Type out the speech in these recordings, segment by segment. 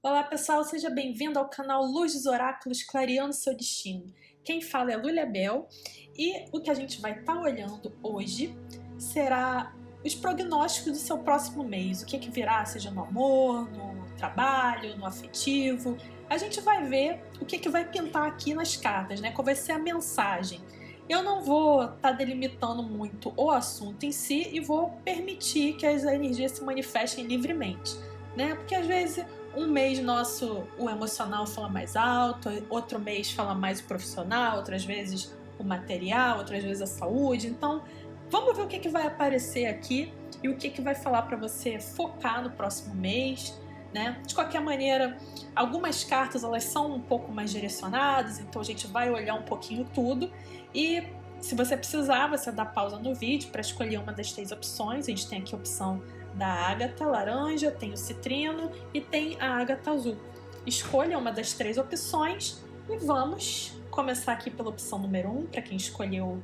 Olá pessoal, seja bem-vindo ao canal Luz dos Oráculos Clareando Seu Destino. Quem fala é Lúlia Bel e o que a gente vai estar olhando hoje será os prognósticos do seu próximo mês. O que virá, seja no amor, no trabalho, no afetivo. A gente vai ver o que vai pintar aqui nas cartas, né? Qual vai ser a mensagem. Eu não vou estar delimitando muito o assunto em si e vou permitir que as energias se manifestem livremente, né? Porque às vezes um mês nosso, o emocional fala mais alto, outro mês fala mais o profissional, outras vezes o material, outras vezes a saúde. Então, vamos ver o que vai aparecer aqui e o que vai falar para você focar no próximo mês, né? De qualquer maneira, algumas cartas elas são um pouco mais direcionadas, então a gente vai olhar um pouquinho tudo e se você precisar, você dá pausa no vídeo para escolher uma das 3 opções. A gente tem aqui a opção da ágata laranja, tem o citrino e tem a ágata azul. Escolha uma das 3 opções e vamos começar aqui pela opção número 1, para quem escolheu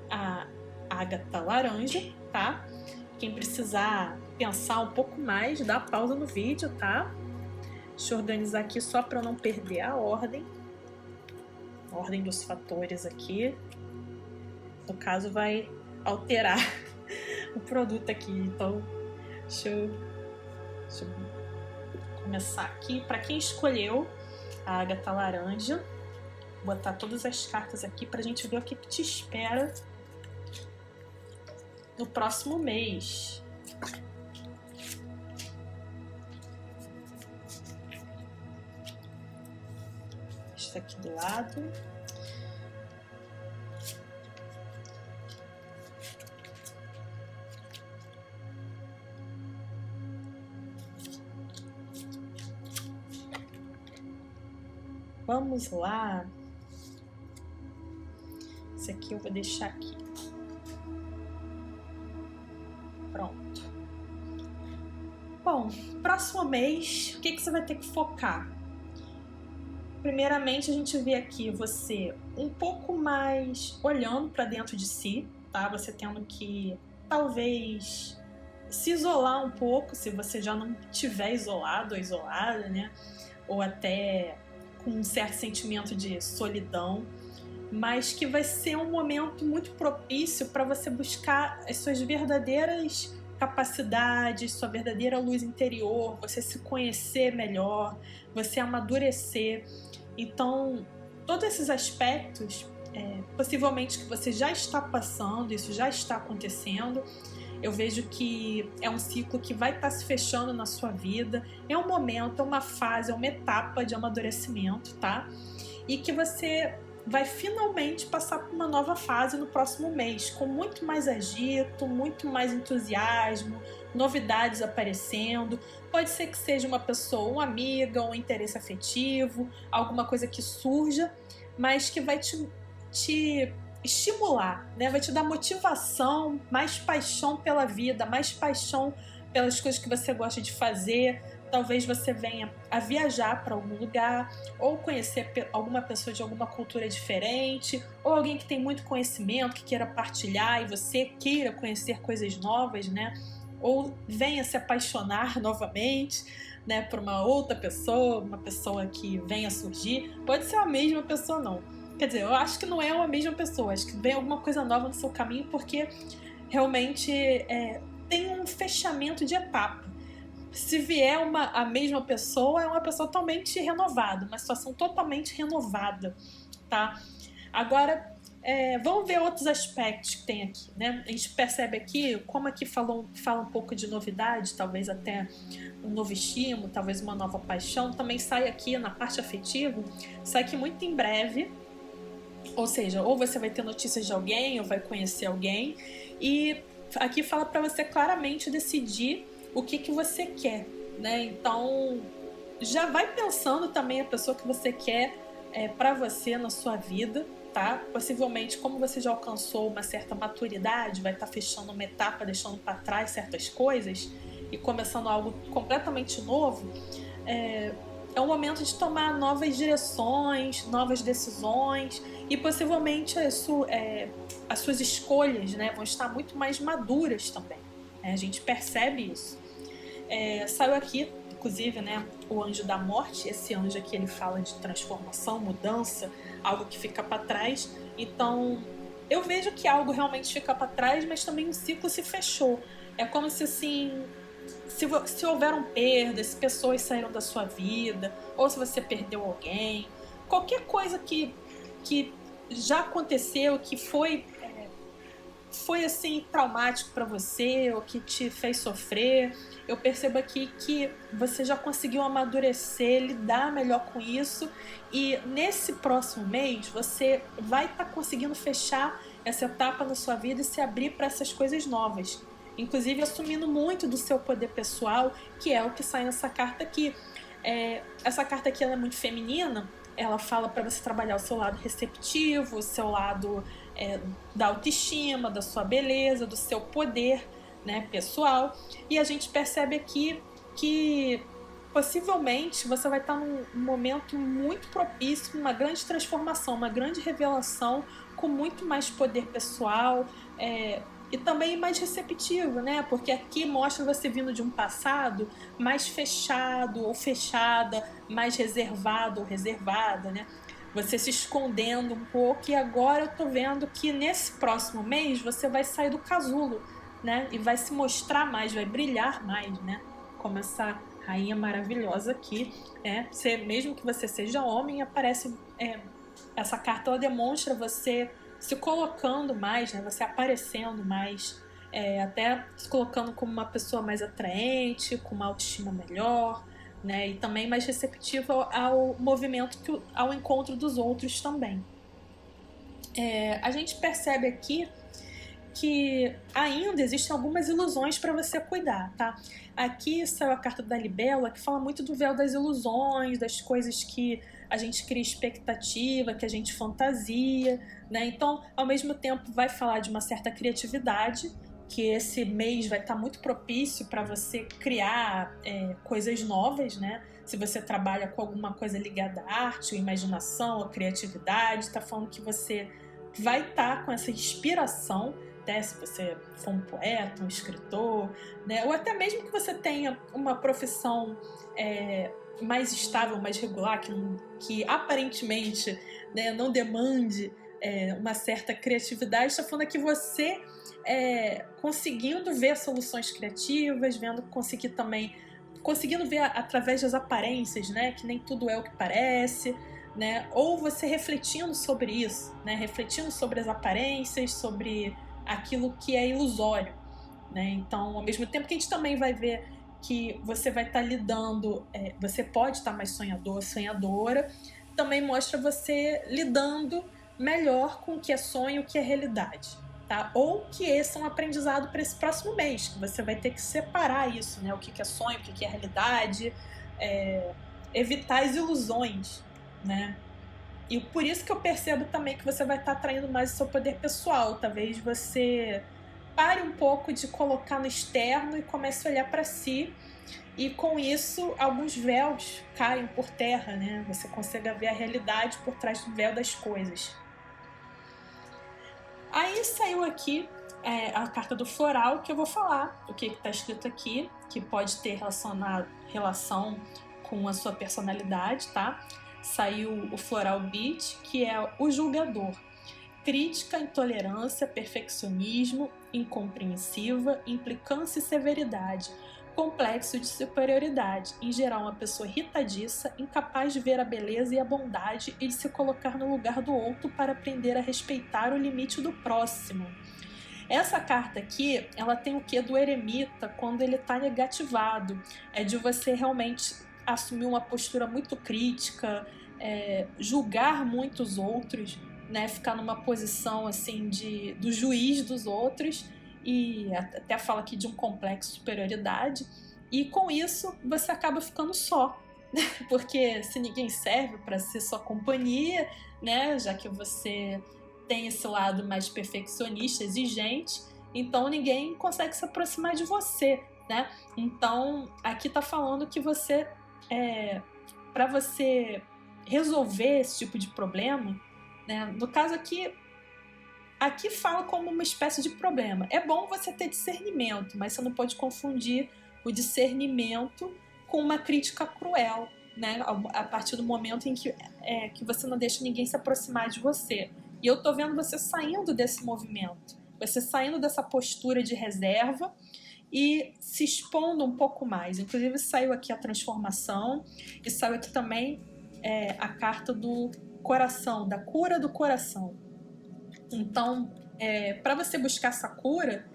a ágata laranja, tá? Quem precisar pensar um pouco mais, dá pausa no vídeo, tá? Deixa eu organizar aqui só para não perder a ordem dos fatores aqui. No caso, vai alterar o produto aqui, então deixa eu começar aqui. Para quem escolheu a ágata laranja, vou botar todas as cartas aqui para a gente ver o que te espera no próximo mês. Deixa aqui do lado. Vamos lá. Esse aqui eu vou deixar aqui. Pronto. Bom, próximo mês, o que você vai ter que focar? Primeiramente, a gente vê aqui você um pouco mais olhando para dentro de si, tá? Você tendo que, talvez, se isolar um pouco, se você já não estiver isolado ou isolada, né? Ou até com um certo sentimento de solidão, mas que vai ser um momento muito propício para você buscar as suas verdadeiras capacidades, sua verdadeira luz interior, você se conhecer melhor, você amadurecer. Então, todos esses aspectos, possivelmente que você já está passando, isso já está acontecendo. Eu vejo que é um ciclo que vai estar se fechando na sua vida, é um momento, é uma fase, é uma etapa de amadurecimento, tá? E que você vai finalmente passar por uma nova fase no próximo mês, com muito mais agito, muito mais entusiasmo, novidades aparecendo. Pode ser que seja uma pessoa, uma amiga, um interesse afetivo, alguma coisa que surja, mas que vai te estimular, né? Vai te dar motivação, mais paixão pela vida, mais paixão pelas coisas que você gosta de fazer. Talvez você venha a viajar para algum lugar, ou conhecer alguma pessoa de alguma cultura diferente, ou alguém que tem muito conhecimento, que queira partilhar e você queira conhecer coisas novas, né? Ou venha se apaixonar novamente, né, por uma outra pessoa, uma pessoa que venha surgir. Pode ser a mesma pessoa, não. Quer dizer, eu acho que não é a mesma pessoa, acho que vem alguma coisa nova no seu caminho, porque realmente tem um fechamento de etapa. Se vier a mesma pessoa, é uma pessoa totalmente renovada, uma situação totalmente renovada, tá? Agora, vamos ver outros aspectos que tem aqui, né? A gente percebe aqui, como aqui fala um pouco de novidade, talvez até um novo estímulo, talvez uma nova paixão, também sai aqui na parte afetiva, sai aqui muito em breve. Ou seja, ou você vai ter notícias de alguém, ou vai conhecer alguém. E aqui fala para você claramente decidir o que você quer, né? Então, já vai pensando também a pessoa que você quer para você na sua vida, tá? Possivelmente, como você já alcançou uma certa maturidade, vai estar fechando uma etapa, deixando para trás certas coisas e começando algo completamente novo. É um momento de tomar novas direções, novas decisões e possivelmente as suas escolhas, né, vão estar muito mais maduras também. A gente percebe isso. Saiu aqui, inclusive, né, o anjo da morte. Esse anjo aqui, ele fala de transformação, mudança, algo que fica para trás. Então, eu vejo que algo realmente fica para trás, mas também um ciclo se fechou. É como se, assim, se houveram perdas, se pessoas saíram da sua vida, ou se você perdeu alguém, qualquer coisa que já aconteceu, que foi assim traumático para você ou que te fez sofrer, eu percebo aqui que você já conseguiu amadurecer, lidar melhor com isso, e nesse próximo mês você vai estar conseguindo fechar essa etapa na sua vida e se abrir para essas coisas novas, inclusive assumindo muito do seu poder pessoal, que é o que sai nessa carta aqui. Essa carta aqui, ela é muito feminina. Ela fala para você trabalhar o seu lado receptivo, o seu lado da autoestima, da sua beleza, do seu poder, né, pessoal. E a gente percebe aqui que possivelmente você vai estar num momento muito propício, uma grande transformação, uma grande revelação, com muito mais poder pessoal, e também mais receptivo, né? Porque aqui mostra você vindo de um passado mais fechado ou fechada, mais reservado ou reservada, né? Você se escondendo um pouco, e agora eu tô vendo que nesse próximo mês você vai sair do casulo, né? E vai se mostrar mais, vai brilhar mais, né? Como essa rainha maravilhosa aqui, mesmo que você seja homem, aparece essa carta, ela demonstra você se colocando mais, né? Você aparecendo mais, até se colocando como uma pessoa mais atraente, com uma autoestima melhor, né? E também mais receptiva ao movimento, ao encontro dos outros também. A gente percebe aqui que ainda existem algumas ilusões para você cuidar, tá? Aqui saiu a carta da Libélula, que fala muito do véu das ilusões, das coisas que a gente cria expectativa, que a gente fantasia, né? Então, ao mesmo tempo, vai falar de uma certa criatividade, que esse mês vai estar muito propício para você criar coisas novas, né? Se você trabalha com alguma coisa ligada à arte, à imaginação, à criatividade, está falando que você vai estar com essa inspiração, né? Se você for um poeta, um escritor, né? Ou até mesmo que você tenha uma profissão mais estável, mais regular, que aparentemente, né, não demande uma certa criatividade, está falando que você conseguindo ver soluções criativas, conseguindo ver através das aparências, né, que nem tudo é o que parece, né, ou você refletindo sobre isso, né, refletindo sobre as aparências, sobre aquilo que é ilusório, né. Então, ao mesmo tempo que a gente também vai ver que você vai estar lidando, você pode estar mais sonhadora, também mostra você lidando melhor com o que é sonho e o que é realidade, tá? Ou que esse é um aprendizado para esse próximo mês, que você vai ter que separar isso, né? O que é sonho, o que é realidade, evitar as ilusões, né? E por isso que eu percebo também que você vai estar atraindo mais o seu poder pessoal. Talvez você pare um pouco de colocar no externo e comece a olhar para si, e com isso alguns véus caem por terra, né? Você consiga ver a realidade por trás do véu das coisas. Aí saiu aqui a carta do floral, que eu vou falar o que está escrito aqui, que pode ter relação com a sua personalidade, tá? Saiu o Floral Beach, que é o julgador. Crítica, intolerância, perfeccionismo, incompreensiva, implicância e severidade. Complexo de superioridade, em geral uma pessoa irritadiça, incapaz de ver a beleza e a bondade e de se colocar no lugar do outro para aprender a respeitar o limite do próximo. Essa carta aqui, ela tem o quê do eremita quando ele está negativado? É de você realmente assumir uma postura muito crítica, julgar muito os outros, né? Ficar numa posição assim do juiz dos outros, e até fala aqui de um complexo de superioridade, e com isso você acaba ficando só, porque se ninguém serve para ser sua companhia, né, já que você tem esse lado mais perfeccionista, exigente, então ninguém consegue se aproximar de você, né? Então aqui tá falando que você, para você resolver esse tipo de problema, né, no caso aqui fala como uma espécie de problema. É bom você ter discernimento, mas você não pode confundir o discernimento com uma crítica cruel, né? A partir do momento em que você não deixa ninguém se aproximar de você. E eu tô vendo você saindo desse movimento, você saindo dessa postura de reserva e se expondo um pouco mais. Inclusive saiu aqui a transformação e saiu aqui também a carta do coração, da cura do coração. Então, para você buscar essa cura,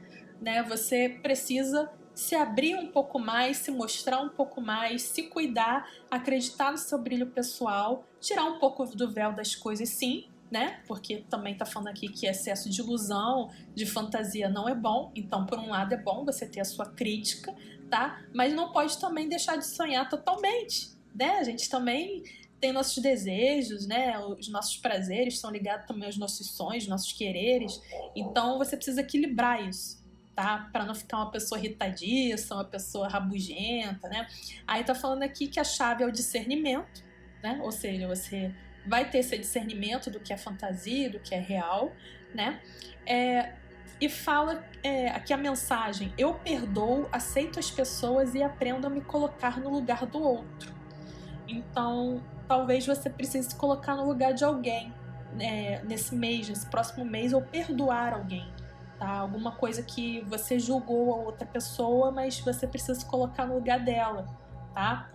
né, você precisa se abrir um pouco mais, se mostrar um pouco mais, se cuidar, acreditar no seu brilho pessoal, tirar um pouco do véu das coisas, sim, né? Porque também tá falando aqui que excesso de ilusão, de fantasia não é bom. Então, por um lado, é bom você ter a sua crítica, tá? Mas não pode também deixar de sonhar totalmente, né? A gente também tem nossos desejos, né? Os nossos prazeres estão ligados também aos nossos sonhos, nossos quereres. Então, você precisa equilibrar isso, tá? Para não ficar uma pessoa irritadiça, uma pessoa rabugenta, né? Aí tá falando aqui que a chave é o discernimento, né? Ou seja, você vai ter esse discernimento do que é fantasia, do que é real, né? E fala aqui a mensagem: eu perdoo, aceito as pessoas e aprendo a me colocar no lugar do outro. Então, talvez você precise se colocar no lugar de alguém, nesse mês, nesse próximo mês, ou perdoar alguém. Tá? Alguma coisa que você julgou a outra pessoa, mas você precisa se colocar no lugar dela, tá?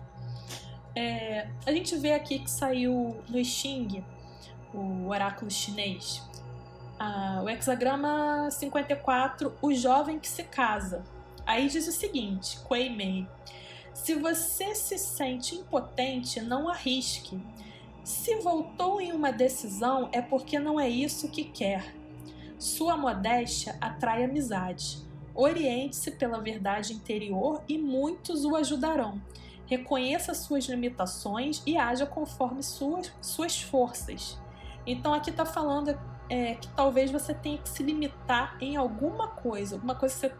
A gente vê aqui que saiu no I Ching, o oráculo chinês, o hexagrama 54, o jovem que se casa. Aí diz o seguinte, Kuei Mei: se você se sente impotente, não arrisque. Se voltou em uma decisão, é porque não é isso que quer. Sua modéstia atrai amizade. Oriente-se pela verdade interior e muitos o ajudarão. Reconheça suas limitações e haja conforme suas forças. Então aqui está falando que talvez você tenha que se limitar em alguma coisa que você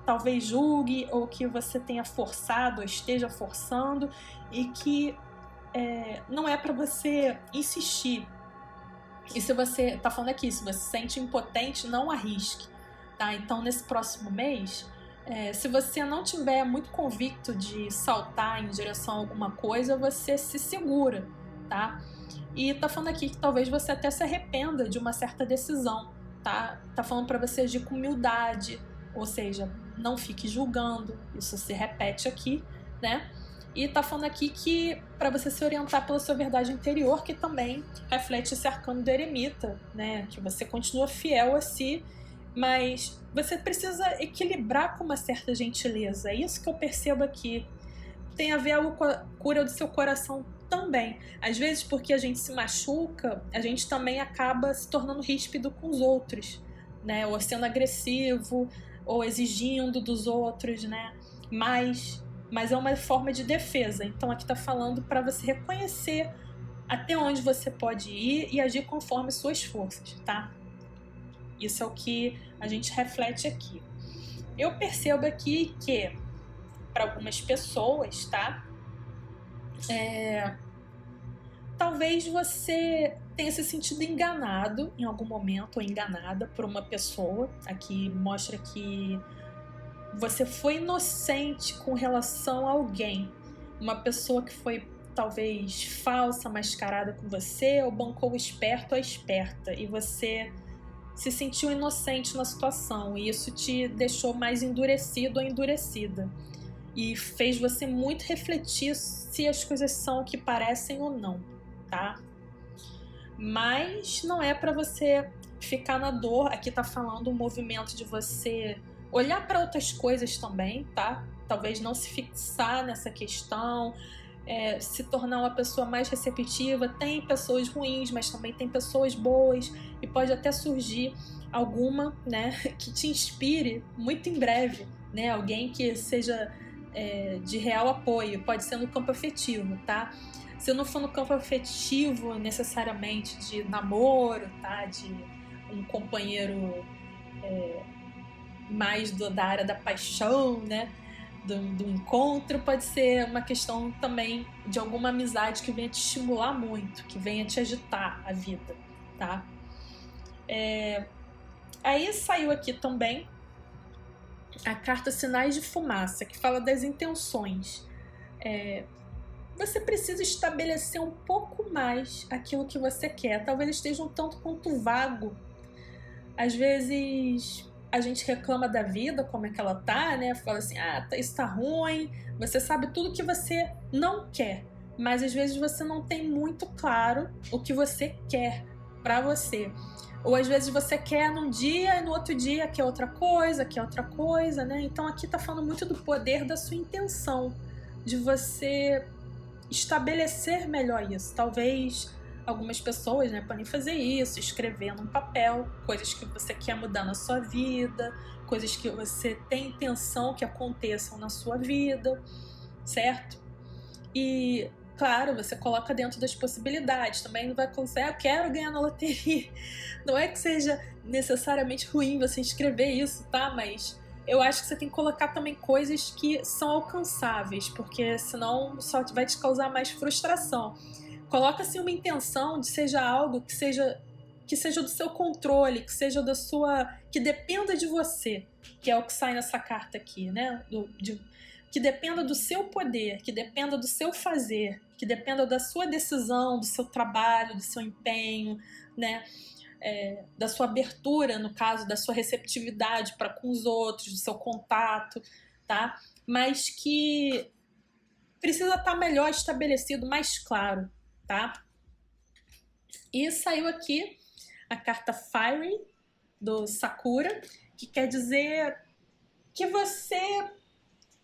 talvez julgue ou que você tenha forçado ou esteja forçando e que não é para você insistir. E se você tá falando aqui, se você se sente impotente, não arrisque, tá? Então, nesse próximo mês, se você não tiver muito convicto de saltar em direção a alguma coisa, você se segura, tá? E tá falando aqui que talvez você até se arrependa de uma certa decisão, tá? Tá falando para você agir com humildade, ou seja, não fique julgando, isso se repete aqui, né? E tá falando aqui que para você se orientar pela sua verdade interior, que também reflete esse arcano do eremita, né? Que você continua fiel a si, mas você precisa equilibrar com uma certa gentileza. É isso que eu percebo aqui. Tem a ver com a cura do seu coração também. Às vezes, porque a gente se machuca, a gente também acaba se tornando ríspido com os outros, né? Ou sendo agressivo, ou exigindo dos outros, né? Mas é uma forma de defesa. Então aqui está falando para você reconhecer até onde você pode ir e agir conforme suas forças, tá? Isso é o que a gente reflete aqui. Eu percebo aqui que para algumas pessoas, tá? Talvez você tenha se sentido enganado em algum momento ou enganada por uma pessoa. Aqui mostra que você foi inocente com relação a alguém, uma pessoa que foi talvez falsa, mascarada com você, ou bancou o esperto ou a esperta, e você se sentiu inocente na situação, e isso te deixou mais endurecido ou endurecida, e fez você muito refletir se as coisas são o que parecem ou não, tá? Mas não é para você ficar na dor. Aqui tá falando um movimento de você olhar para outras coisas também, tá? Talvez não se fixar nessa questão, se tornar uma pessoa mais receptiva. Tem pessoas ruins, mas também tem pessoas boas, e pode até surgir alguma, né, que te inspire muito em breve, né? Alguém que seja de real apoio, pode ser no campo afetivo, tá? Se não for no campo afetivo necessariamente de namoro, tá? De um companheiro mais da área da paixão, né? Do encontro, pode ser uma questão também de alguma amizade que venha te estimular muito, que venha te agitar a vida, tá? Aí saiu aqui também a carta Sinais de Fumaça, que fala das intenções. você precisa estabelecer um pouco mais aquilo que você quer. Talvez esteja um tanto quanto vago. Às vezes a gente reclama da vida, como é que ela tá, né? Fala assim, isso tá ruim. Você sabe tudo que você não quer, mas às vezes você não tem muito claro o que você quer pra você. Ou às vezes você quer num dia e no outro dia quer outra coisa, né? Então aqui tá falando muito do poder da sua intenção, de você estabelecer melhor isso. Talvez algumas pessoas, né, podem fazer isso, escrever num papel coisas que você quer mudar na sua vida, coisas que você tem intenção que aconteçam na sua vida, certo? E, claro, você coloca dentro das possibilidades. Também não vai conseguir, eu quero ganhar na loteria. Não é que seja necessariamente ruim você escrever isso, tá? Mas eu acho que você tem que colocar também coisas que são alcançáveis, porque senão só vai te causar mais frustração. Coloca assim uma intenção de seja algo que seja do seu controle, que seja da sua, que dependa de você, que é o que sai nessa carta aqui, né? Que dependa do seu poder, que dependa do seu fazer, que dependa da sua decisão, do seu trabalho, do seu empenho, né? Da sua abertura, no caso, da sua receptividade para com os outros, do seu contato, tá? Mas que precisa estar melhor estabelecido, mais claro, tá? E saiu aqui a carta Fiery do Sakura, que quer dizer que você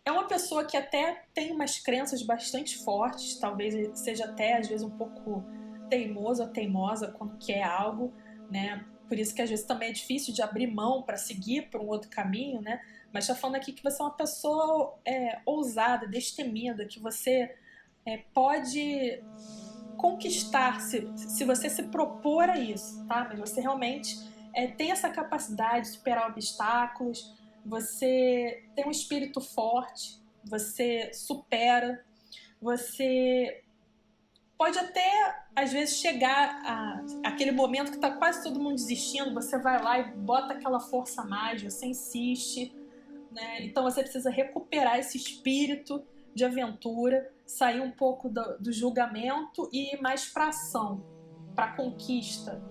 é uma pessoa que até tem umas crenças bastante fortes, talvez seja até às vezes um pouco teimoso ou teimosa quando quer algo, né? Por isso que às vezes também é difícil de abrir mão para seguir por um outro caminho, né? Mas está falando aqui que você é uma pessoa ousada, destemida, que você pode conquistar se você se propor a isso, tá? Mas você realmente tem essa capacidade de superar obstáculos, você tem um espírito forte, você supera, você pode até às vezes chegar aquele momento que tá quase todo mundo desistindo, você vai lá e bota aquela força a mais, você insiste, né? Então você precisa recuperar esse espírito de aventura, sair um pouco do julgamento e ir mais para ação, para conquista,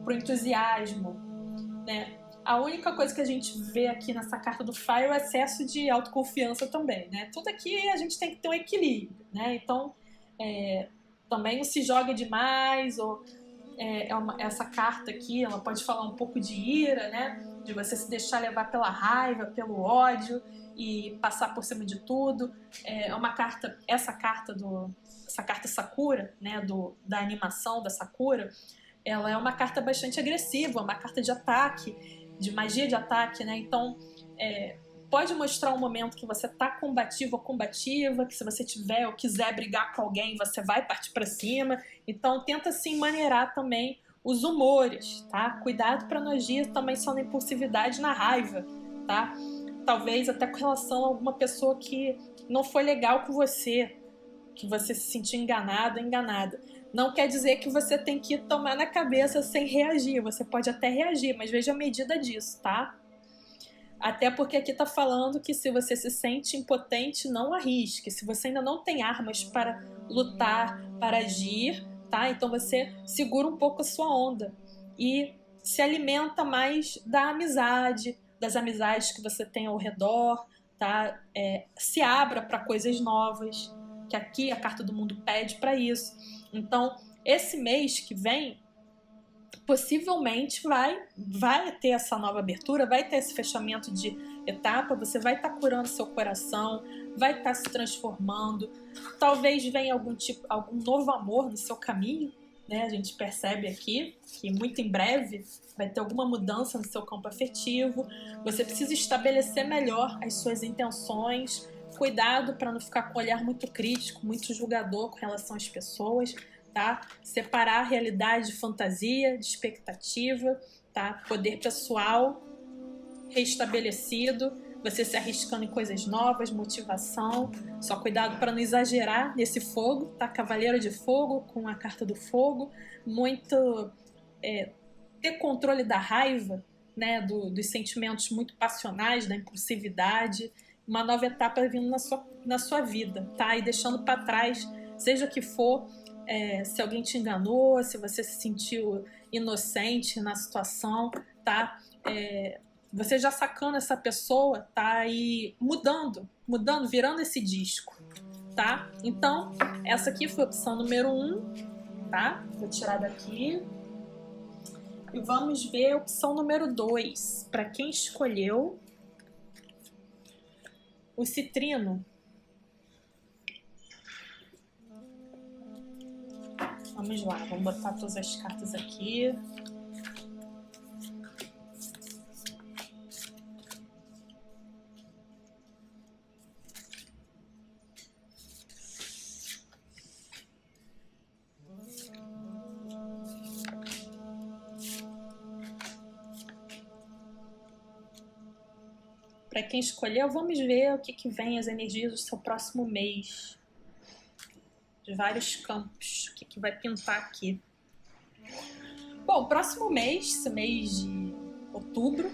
para o entusiasmo, né? A única coisa que a gente vê aqui nessa carta do Fire é o excesso de autoconfiança também, né? Tudo aqui a gente tem que ter um equilíbrio, né? Então, também não se joga demais, ou essa carta aqui, ela pode falar um pouco de ira, né? De você se deixar levar pela raiva, pelo ódio e passar por cima de tudo. Essa carta Sakura, né? Da animação da Sakura, ela é uma carta bastante agressiva, uma carta de ataque, de magia de ataque, né? Então, pode mostrar um momento que você tá combativo ou combativa, que se você tiver ou quiser brigar com alguém, você vai partir para cima. Então, tenta assim maneirar também os humores, tá? Cuidado para não agir também só na impulsividade e na raiva, tá? Talvez até com relação a alguma pessoa que não foi legal com você, que você se sentiu enganado ou enganada. Não quer dizer que você tem que tomar na cabeça sem reagir. Você pode até reagir, mas veja a medida disso, tá? Até porque aqui tá falando que se você se sente impotente, não arrisque. Se você ainda não tem armas para lutar, para agir, tá? Então você segura um pouco a sua onda e se alimenta mais da amizade, das amizades que você tem ao redor, tá? Se abra para coisas novas, que aqui a carta do mundo pede para isso. Então, esse mês que vem, possivelmente vai ter essa nova abertura, vai ter esse fechamento de etapa, você vai estar curando seu coração, vai estar se transformando, talvez venha algum novo amor no seu caminho, né? A gente percebe aqui que muito em breve vai ter alguma mudança no seu campo afetivo, você precisa estabelecer melhor as suas intenções, cuidado para não ficar com um olhar muito crítico, muito julgador com relação às pessoas, tá? Separar a realidade de fantasia, de expectativa, tá? Poder pessoal restabelecido, você se arriscando em coisas novas, motivação, só cuidado para não exagerar nesse fogo, tá? Cavaleiro de Fogo com a carta do fogo, muito ter controle da raiva, né? Dos sentimentos muito passionais, da impulsividade, uma nova etapa vindo na sua vida, tá? E deixando para trás, seja o que for, se alguém te enganou, se você se sentiu inocente na situação, tá? Você já sacando essa pessoa, tá? E mudando, virando esse disco, tá? Então, essa aqui foi a opção número 1, tá? Vou tirar daqui. E vamos ver a opção número 2. Para quem escolheu o citrino. Vamos lá, vamos botar todas as cartas aqui. Para quem escolheu, vamos ver o que vem as energias do seu próximo mês. De vários campos, o que vai pintar aqui. Bom, próximo mês, esse mês de outubro,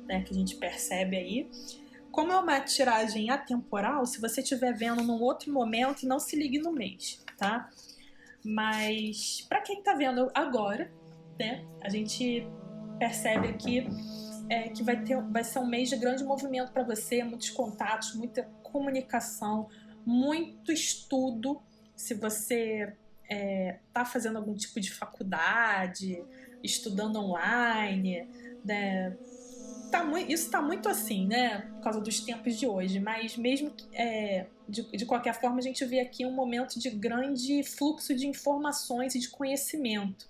né, que a gente percebe aí, como é uma tiragem atemporal, se você estiver vendo num outro momento, não se ligue no mês, tá? Mas para quem tá vendo agora, né, a gente percebe aqui que vai ser um mês de grande movimento para você, muitos contatos, muita comunicação, muito estudo. Se você está fazendo algum tipo de faculdade, estudando online, né? Isso está muito assim, né? Por causa dos tempos de hoje. Mas mesmo de qualquer forma, a gente vê aqui um momento de grande fluxo de informações e de conhecimento.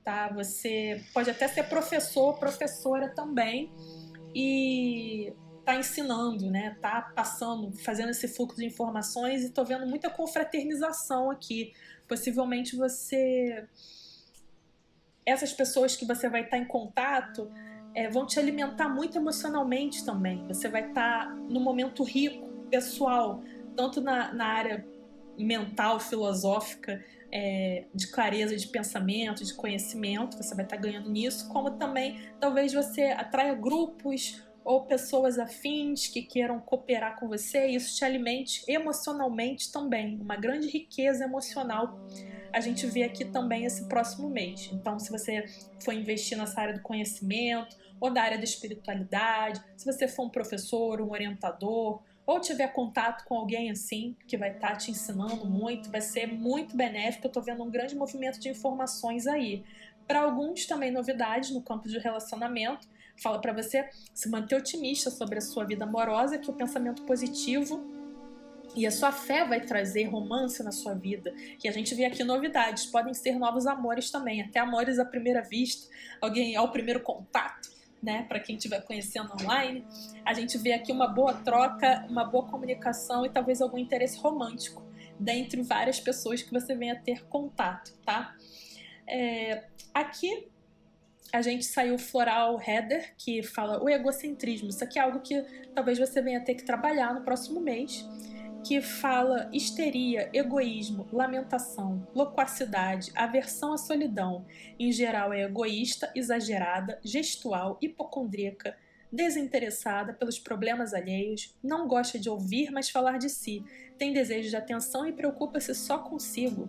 Tá? Você pode até ser professor, professora também, e tá ensinando, né? Tá passando, fazendo esse fluxo de informações, e tô vendo muita confraternização aqui. Possivelmente essas pessoas que você vai estar em contato vão te alimentar muito emocionalmente também. Você vai estar num momento rico, pessoal, tanto na área mental, filosófica, de clareza de pensamento, de conhecimento, você vai estar ganhando nisso, como também talvez você atraia grupos ou pessoas afins que queiram cooperar com você, e isso te alimente emocionalmente também, uma grande riqueza emocional a gente vê aqui também esse próximo mês. Então, se você for investir nessa área do conhecimento ou da área da espiritualidade, se você for um professor, um orientador, ou tiver contato com alguém assim, que vai estar te ensinando muito, vai ser muito benéfico. Eu tô vendo um grande movimento de informações aí. Para alguns também novidades no campo de relacionamento. Fala para você se manter otimista sobre a sua vida amorosa, que o pensamento positivo e a sua fé vai trazer romance na sua vida. E a gente vê aqui novidades, podem ser novos amores também, até amores à primeira vista, alguém ao primeiro contato, né? Para quem estiver conhecendo online, a gente vê aqui uma boa troca, uma boa comunicação e talvez algum interesse romântico dentre várias pessoas que você venha ter contato, tá? Aqui a gente saiu o floral header, que fala o egocentrismo. Isso aqui é algo que talvez você venha ter que trabalhar no próximo mês, que fala histeria, egoísmo, lamentação, loquacidade, aversão à solidão. Em geral é egoísta, exagerada, gestual, hipocondríaca, desinteressada pelos problemas alheios, não gosta de ouvir, mas falar de si, tem desejo de atenção e preocupa-se só consigo.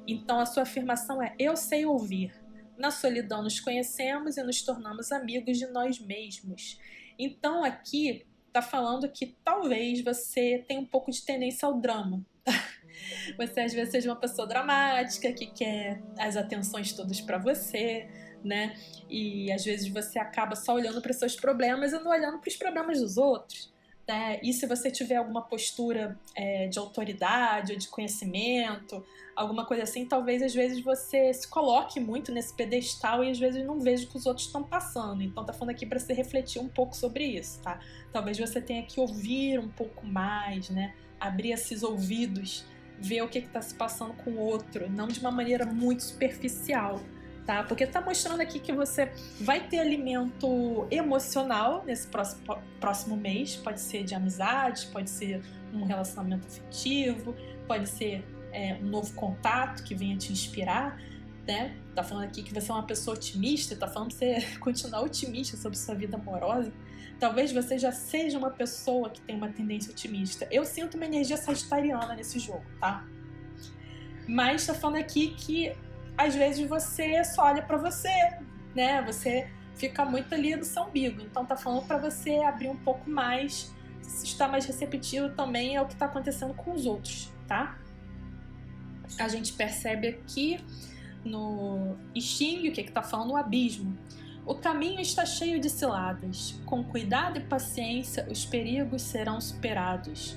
Então a sua afirmação é: eu sei ouvir. Na solidão nos conhecemos e nos tornamos amigos de nós mesmos. Então aqui tá falando que talvez você tenha um pouco de tendência ao drama. Você às vezes seja uma pessoa dramática, que quer as atenções todas para você, né? E às vezes você acaba só olhando para os seus problemas e não olhando para os problemas dos outros, né? E se você tiver alguma postura de autoridade ou de conhecimento, alguma coisa assim, talvez às vezes você se coloque muito nesse pedestal e às vezes não veja o que os outros estão passando. Então tá falando aqui para você refletir um pouco sobre isso, tá? Talvez você tenha que ouvir um pouco mais, né? Abrir esses ouvidos, ver o que está se passando com o outro, não de uma maneira muito superficial, tá? Porque tá mostrando aqui que você vai ter alimento emocional nesse próximo mês. Pode ser de amizade, pode ser um relacionamento afetivo, pode ser um novo contato que venha te inspirar, né? Tá falando aqui que você é uma pessoa otimista, tá falando pra você continuar otimista sobre sua vida amorosa. Talvez você já seja uma pessoa que tem uma tendência otimista. Eu sinto uma energia sagitariana nesse jogo, tá? Mas tá falando aqui que às vezes você só olha pra você, né? Você fica muito ali no seu umbigo. Então tá falando pra você abrir um pouco mais, estar mais receptivo também ao que tá acontecendo com os outros, tá? A gente percebe aqui no Xing, o que tá falando? O abismo. O caminho está cheio de ciladas. Com cuidado e paciência, os perigos serão superados.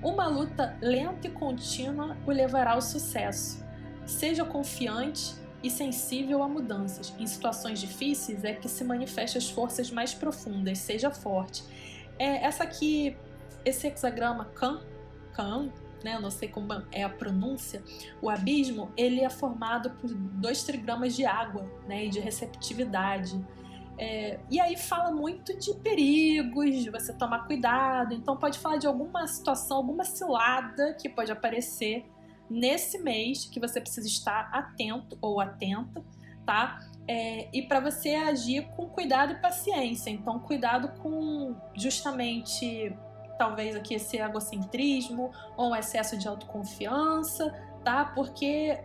Uma luta lenta e contínua o levará ao sucesso. Seja confiante e sensível a mudanças. Em situações difíceis é que se manifestam as forças mais profundas. Seja forte. Essa aqui, esse hexagrama Kan, né, não sei como é a pronúncia, o abismo, ele é formado por 2 trigramas de água, né, e de receptividade. E aí fala muito de perigos, de você tomar cuidado. Então pode falar de alguma situação, alguma cilada que pode aparecer nesse mês que você precisa estar atento ou atenta, tá? E para você agir com cuidado e paciência. Então cuidado com justamente talvez aqui esse egocentrismo ou um excesso de autoconfiança, tá? Porque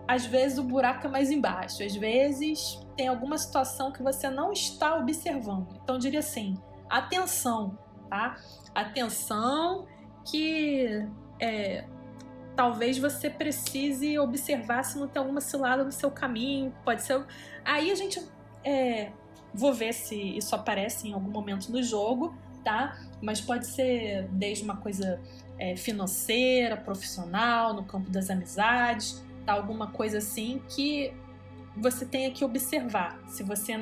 às vezes o buraco é mais embaixo, às vezes tem alguma situação que você não está observando. Então eu diria assim, atenção, tá? Atenção que talvez você precise observar se não tem alguma cilada no seu caminho, pode ser... Aí a gente... vou ver se isso aparece em algum momento no jogo, tá? Mas pode ser desde uma coisa financeira, profissional, no campo das amizades, tá? Alguma coisa assim que você tenha que observar. Se você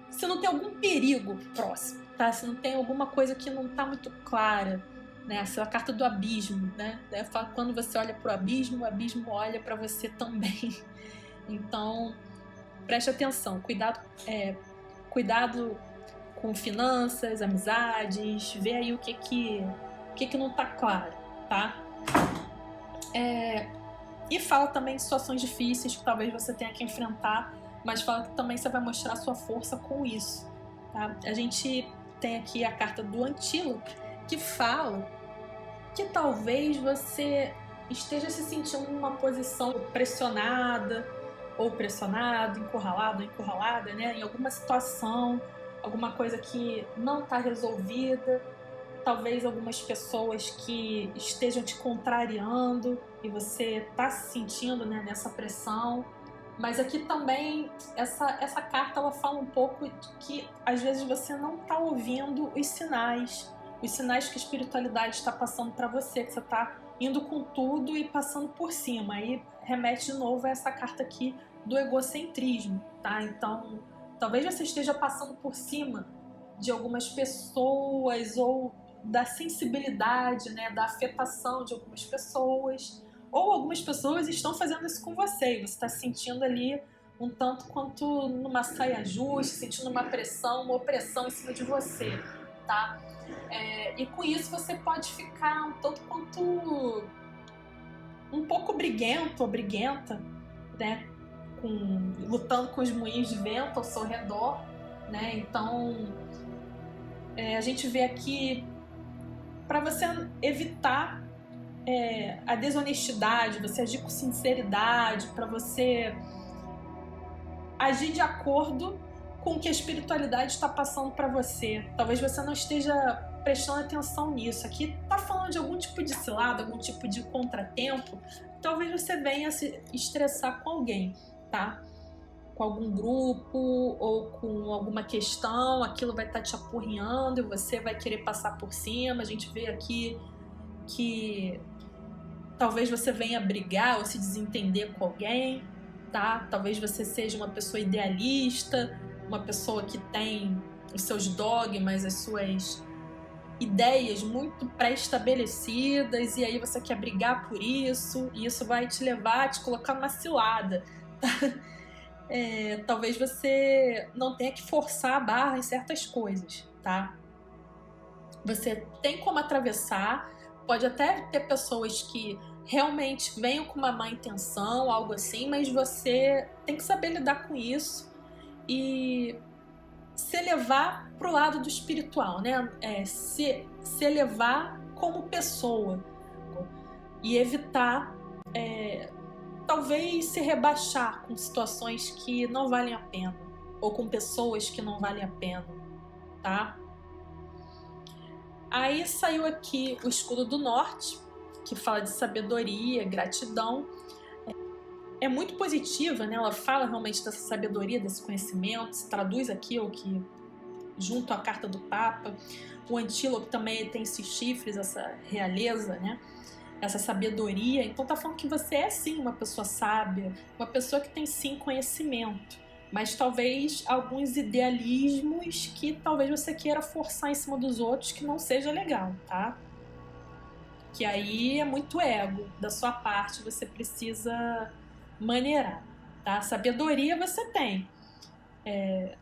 se não tem algum perigo próximo, tá? Se não tem alguma coisa que não tá muito clara, né? Essa é a carta do abismo, né? Quando você olha pro abismo, o abismo olha para você também. Então, preste atenção, cuidado com finanças, amizades, vê aí o que não tá claro, tá? E fala também de situações difíceis que talvez você tenha que enfrentar, mas fala que também você vai mostrar sua força com isso, tá? A gente tem aqui a carta do Antílope, que fala que talvez você esteja se sentindo numa posição pressionada, ou pressionado, encurralado, encurralada, né? Em alguma situação, alguma coisa que não está resolvida, talvez algumas pessoas que estejam te contrariando e você está se sentindo, né, nessa pressão. Mas aqui também, essa carta ela fala um pouco de que às vezes você não está ouvindo os sinais que a espiritualidade está passando para você, que você está indo com tudo e passando por cima. Aí remete de novo a essa carta aqui do egocentrismo, tá? Então, talvez você esteja passando por cima de algumas pessoas ou da sensibilidade, né, da afetação de algumas pessoas, ou algumas pessoas estão fazendo isso com você e você está se sentindo ali um tanto quanto numa saia justa, sentindo uma pressão, uma opressão em cima de você, tá? E com isso você pode ficar um tanto quanto um pouco briguento ou briguenta, né? Lutando com os moinhos de vento ao seu redor, né? Então a gente vê aqui para você evitar a desonestidade, você agir com sinceridade, para você agir de acordo com o que a espiritualidade está passando para você. Talvez você não esteja prestando atenção nisso. Aqui está falando de algum tipo de cilada, algum tipo de contratempo. Talvez você venha se estressar com alguém, tá? Com algum grupo ou com alguma questão, aquilo vai estar te apurrinhando e você vai querer passar por cima. A gente vê aqui que talvez você venha brigar ou se desentender com alguém, tá? Talvez você seja uma pessoa idealista, uma pessoa que tem os seus dogmas, as suas ideias muito pré-estabelecidas e aí você quer brigar por isso e isso vai te levar a te colocar numa cilada, tá? Talvez você não tenha que forçar a barra em certas coisas, tá? Você tem como atravessar, pode até ter pessoas que realmente venham com uma má intenção, algo assim, mas você tem que saber lidar com isso e se elevar pro lado do espiritual, né? Se elevar como pessoa e evitar talvez se rebaixar com situações que não valem a pena ou com pessoas que não valem a pena, tá? Aí saiu aqui o escudo do norte, que fala de sabedoria, gratidão. É muito positiva, né? Ela fala realmente dessa sabedoria, desse conhecimento, se traduz aqui o que junto à carta do Papa. O antílope também tem esses chifres, essa realeza, né? Essa sabedoria. Então tá falando que você é sim uma pessoa sábia, uma pessoa que tem sim conhecimento, mas talvez alguns idealismos que talvez você queira forçar em cima dos outros que não seja legal, tá? Que aí é muito ego da sua parte, você precisa maneirar, tá? Sabedoria você tem.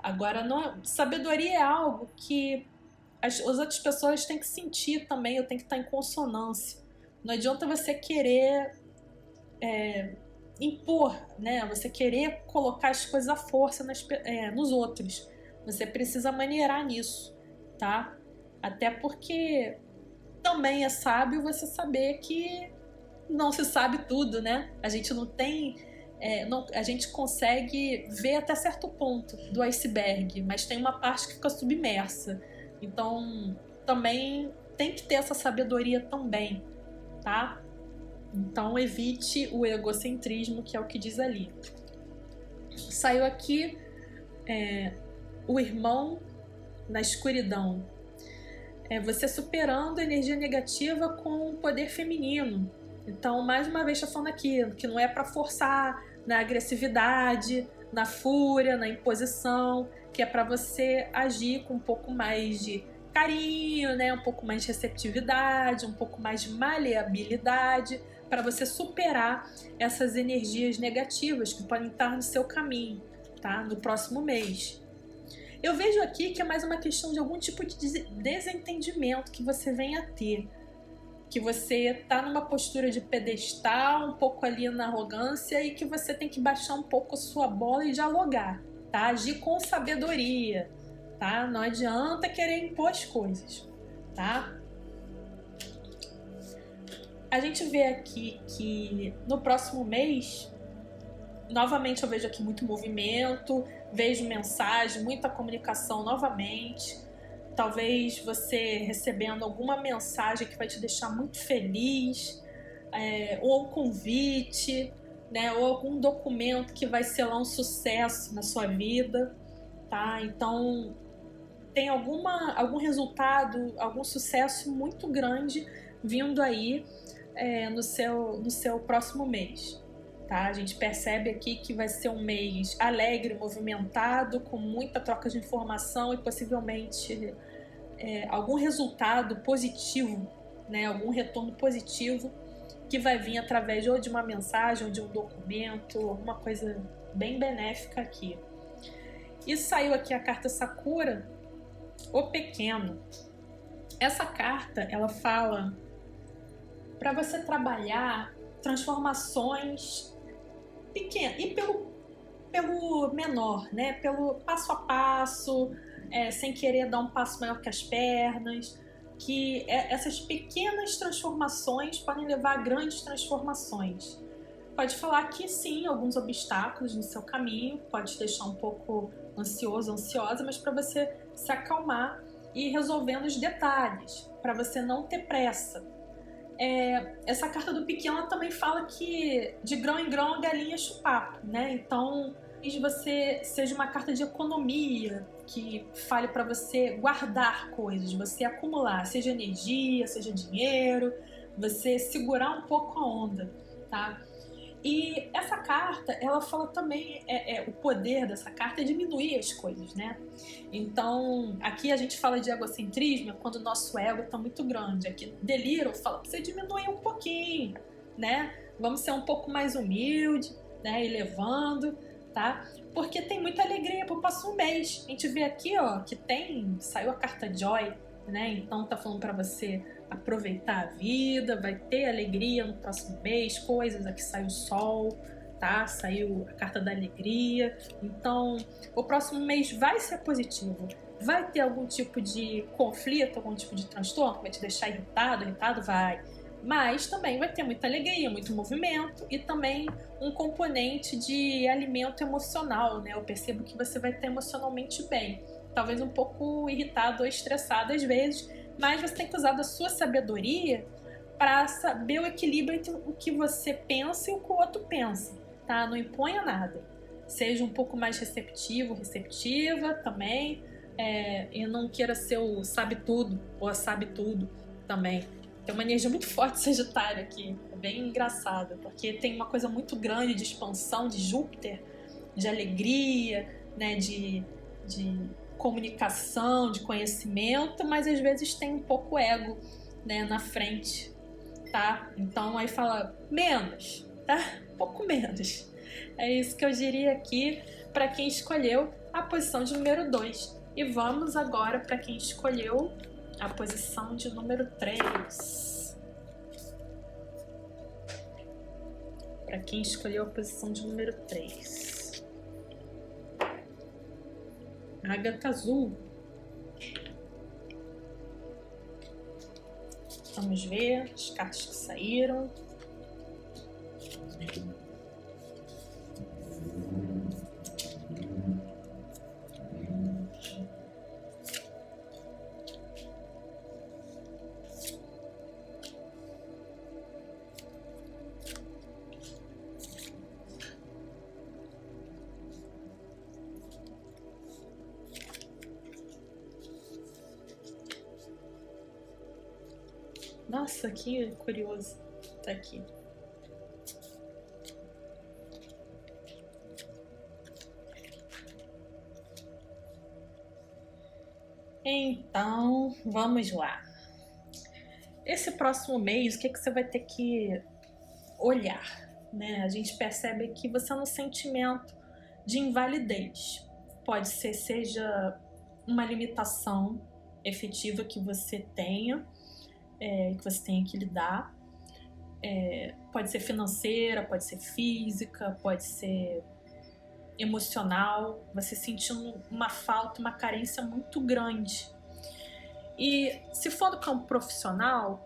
Agora, não, sabedoria é algo que as outras pessoas têm que sentir também, eu tenho que estar em consonância. Não adianta você querer impor, né? Você querer colocar as coisas à força nos outros. Você precisa maneirar nisso, tá? Até porque também é sábio você saber que não se sabe tudo, né? A gente não tem... a gente consegue ver até certo ponto do iceberg, mas tem uma parte que fica submersa. Então, também tem que ter essa sabedoria também, tá? Então, evite o egocentrismo, que é o que diz ali. Saiu aqui o irmão na escuridão. Você superando a energia negativa com o poder feminino. Então, mais uma vez, estou falando aqui que não é para forçar na agressividade, na fúria, na imposição, que é para você agir com um pouco mais de carinho, né? Um pouco mais de receptividade, um pouco mais de maleabilidade, para você superar essas energias negativas que podem estar no seu caminho, tá? No próximo mês. Eu vejo aqui que é mais uma questão de algum tipo de desentendimento que você venha a ter. Que você tá numa postura de pedestal, um pouco ali na arrogância, e que você tem que baixar um pouco a sua bola e dialogar, tá? Agir com sabedoria, tá? Não adianta querer impor as coisas, tá? A gente vê aqui que no próximo mês, novamente eu vejo aqui muito movimento, vejo mensagem, muita comunicação novamente. Talvez você recebendo alguma mensagem que vai te deixar muito feliz, ou um convite, né, ou algum documento que vai selar um sucesso na sua vida, tá? Então, tem algum resultado, algum sucesso muito grande vindo aí no seu próximo mês. Tá? A gente percebe aqui que vai ser um mês alegre, movimentado, com muita troca de informação e possivelmente algum resultado positivo, né? Algum retorno positivo que vai vir através ou de uma mensagem ou de um documento, alguma coisa bem benéfica aqui. E saiu aqui a carta Sakura, o Pequeno. Essa carta, ela fala para você trabalhar transformações pequenas e pelo menor, né? Pelo passo a passo, sem querer dar um passo maior que as pernas, que essas pequenas transformações podem levar a grandes transformações. Pode falar que sim, alguns obstáculos no seu caminho, pode te deixar um pouco ansioso, ansiosa, mas para você se acalmar e ir resolvendo os detalhes, para você não ter pressa. Essa carta do pequeno também fala que de grão em grão a galinha enche o papo, né? Então, que você seja uma carta de economia, que fale para você guardar coisas, você acumular, seja energia, seja dinheiro, você segurar um pouco a onda, tá? E essa carta, ela fala também, o poder dessa carta é diminuir as coisas, né? Então, aqui a gente fala de egocentrismo, quando o nosso ego está muito grande. Aqui no delírio fala para você diminuir um pouquinho, né? Vamos ser um pouco mais humilde, né? E levando, tá? Porque tem muita alegria pro próximo mês. A gente vê aqui, ó, que saiu a carta Joy, né? Então tá falando para você aproveitar a vida, vai ter alegria no próximo mês, coisas, aqui sai o sol, tá? Saiu a carta da alegria, então o próximo mês vai ser positivo. Vai ter algum tipo de conflito, algum tipo de transtorno, vai te deixar irritado, vai. Mas também vai ter muita alegria, muito movimento e também um componente de alimento emocional, né? Eu percebo que você vai estar emocionalmente bem. Talvez um pouco irritado ou estressado às vezes, mas você tem que usar da sua sabedoria para saber o equilíbrio entre o que você pensa e o que o outro pensa, tá? Não imponha nada. Seja um pouco mais receptivo, receptiva também, e não queira ser o sabe tudo ou a sabe tudo também. Tem uma energia muito forte de Sagitário aqui, é bem engraçado, porque tem uma coisa muito grande de expansão de Júpiter, de alegria, né, de comunicação, de conhecimento, mas às vezes tem um pouco ego, né, na frente, tá? Então aí fala menos, tá? Um pouco menos. É isso que eu diria aqui para quem escolheu a posição de número 2. E vamos agora para quem escolheu a posição de número 3. Para quem escolheu a posição de número 3. Ágata azul. Vamos ver as cartas que saíram. Nossa, que curioso. Tá aqui. Então, vamos lá. Esse próximo mês, o que você vai ter que olhar, né? A gente percebe que você é um sentimento de invalidez. Pode ser, seja uma limitação efetiva que você tenha, que você tenha que lidar. Pode ser financeira, pode ser física, pode ser emocional, você sentindo uma falta, uma carência muito grande. E se for do campo profissional,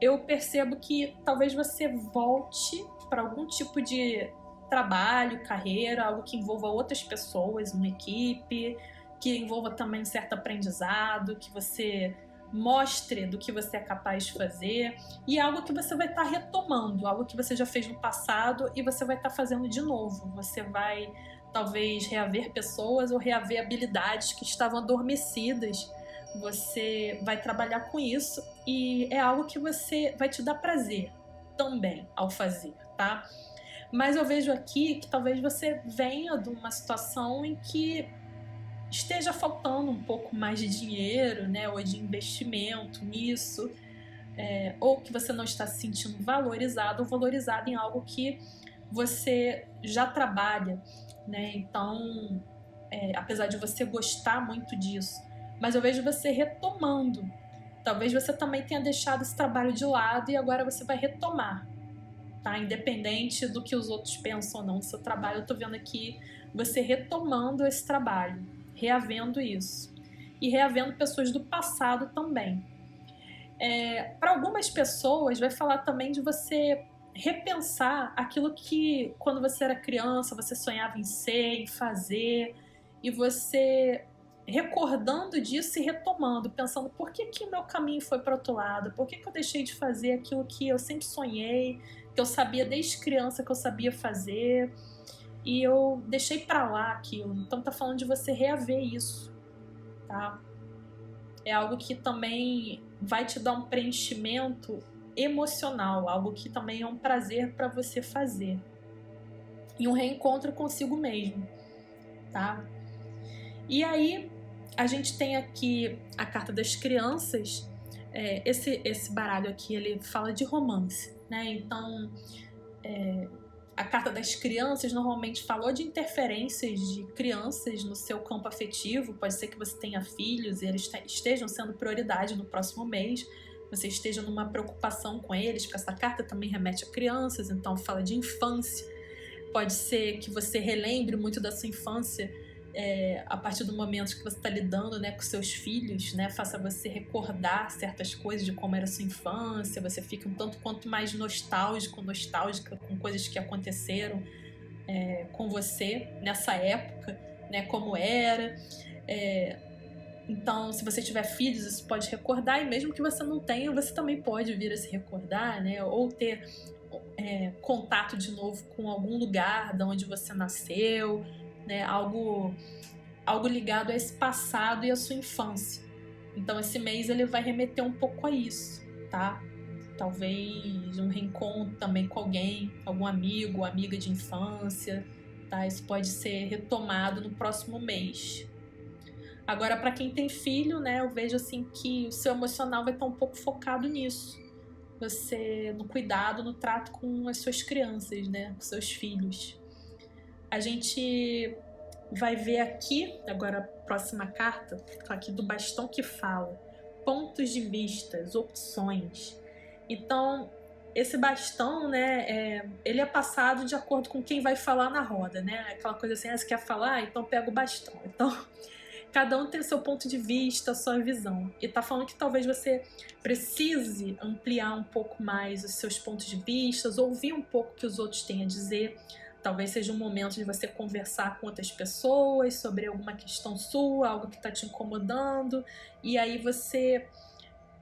eu percebo que talvez você volte para algum tipo de trabalho, carreira, algo que envolva outras pessoas, uma equipe, que envolva também um certo aprendizado, que você mostre do que você é capaz de fazer, e algo que você vai estar retomando, algo que você já fez no passado e você vai estar fazendo de novo. Você vai talvez reaver pessoas ou reaver habilidades que estavam adormecidas. Você vai trabalhar com isso e é algo que você vai te dar prazer também ao fazer, tá? Mas eu vejo aqui que talvez você venha de uma situação em que esteja faltando um pouco mais de dinheiro, né, ou de investimento nisso, ou que você não está se sentindo valorizado ou valorizado em algo que você já trabalha, né? Então, apesar de você gostar muito disso, mas eu vejo você retomando. Talvez você também tenha deixado esse trabalho de lado e agora você vai retomar, tá? Independente do que os outros pensam ou não do seu trabalho, eu tô vendo aqui você retomando esse trabalho, reavendo isso. E reavendo pessoas do passado também. Para algumas pessoas, vai falar também de você repensar aquilo que, quando você era criança, você sonhava em ser, em fazer, e você recordando disso e retomando, pensando por que o meu caminho foi para outro lado, por que eu deixei de fazer aquilo que eu sempre sonhei, que eu sabia desde criança que eu sabia fazer, e eu deixei para lá aquilo. Então tá falando de você reaver isso, tá? É algo que também vai te dar um preenchimento emocional, algo que também é um prazer para você fazer. E um reencontro consigo mesmo, tá? E aí, a gente tem aqui a carta das crianças. Esse baralho aqui, ele fala de romance, né? Então, A carta das crianças normalmente falou de interferências de crianças no seu campo afetivo. Pode ser que você tenha filhos e eles estejam sendo prioridade no próximo mês. Você esteja numa preocupação com eles, porque essa carta também remete a crianças, então fala de infância. Pode ser que você relembre muito da sua infância a partir do momento que você está lidando, né, com seus filhos, né, faça você recordar certas coisas de como era a sua infância, você fica um tanto quanto mais nostálgica com coisas que aconteceram com você nessa época, né, como era. Então, se você tiver filhos, isso pode recordar, e mesmo que você não tenha, você também pode vir a se recordar, né, ou ter contato de novo com algum lugar de onde você nasceu, né, algo ligado a esse passado e a sua infância. Então esse mês ele vai remeter um pouco a isso, tá? Talvez um reencontro também com alguém, algum amigo, amiga de infância, tá? Isso pode ser retomado no próximo mês. Agora, para quem tem filho, né, eu vejo assim que o seu emocional vai estar um pouco focado nisso. Você, no cuidado, no trato com as suas crianças, né, com seus filhos. A gente vai ver aqui, agora a próxima carta, aqui do bastão que fala, pontos de vista, opções. Então, esse bastão, né, ele é passado de acordo com quem vai falar na roda, né? Aquela coisa assim, você quer falar? Então pega o bastão. Então, cada um tem o seu ponto de vista, a sua visão. E tá falando que talvez você precise ampliar um pouco mais os seus pontos de vista, ouvir um pouco o que os outros têm a dizer. Talvez seja um momento de você conversar com outras pessoas sobre alguma questão sua, algo que está te incomodando, e aí você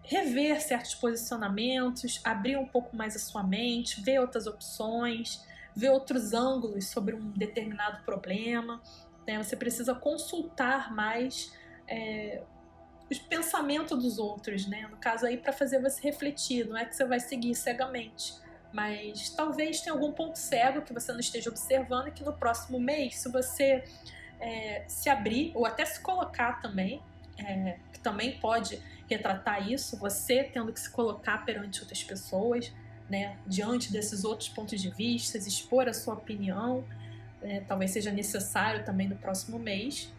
rever certos posicionamentos, abrir um pouco mais a sua mente, ver outras opções, ver outros ângulos sobre um determinado problema, né? Você precisa consultar mais os pensamentos dos outros, né? No caso aí, para fazer você refletir, não é que você vai seguir cegamente, mas talvez tenha algum ponto cego que você não esteja observando e que no próximo mês, se você se abrir ou até se colocar também, que também pode retratar isso, você tendo que se colocar perante outras pessoas, né, diante desses outros pontos de vista, expor a sua opinião, talvez seja necessário também no próximo mês,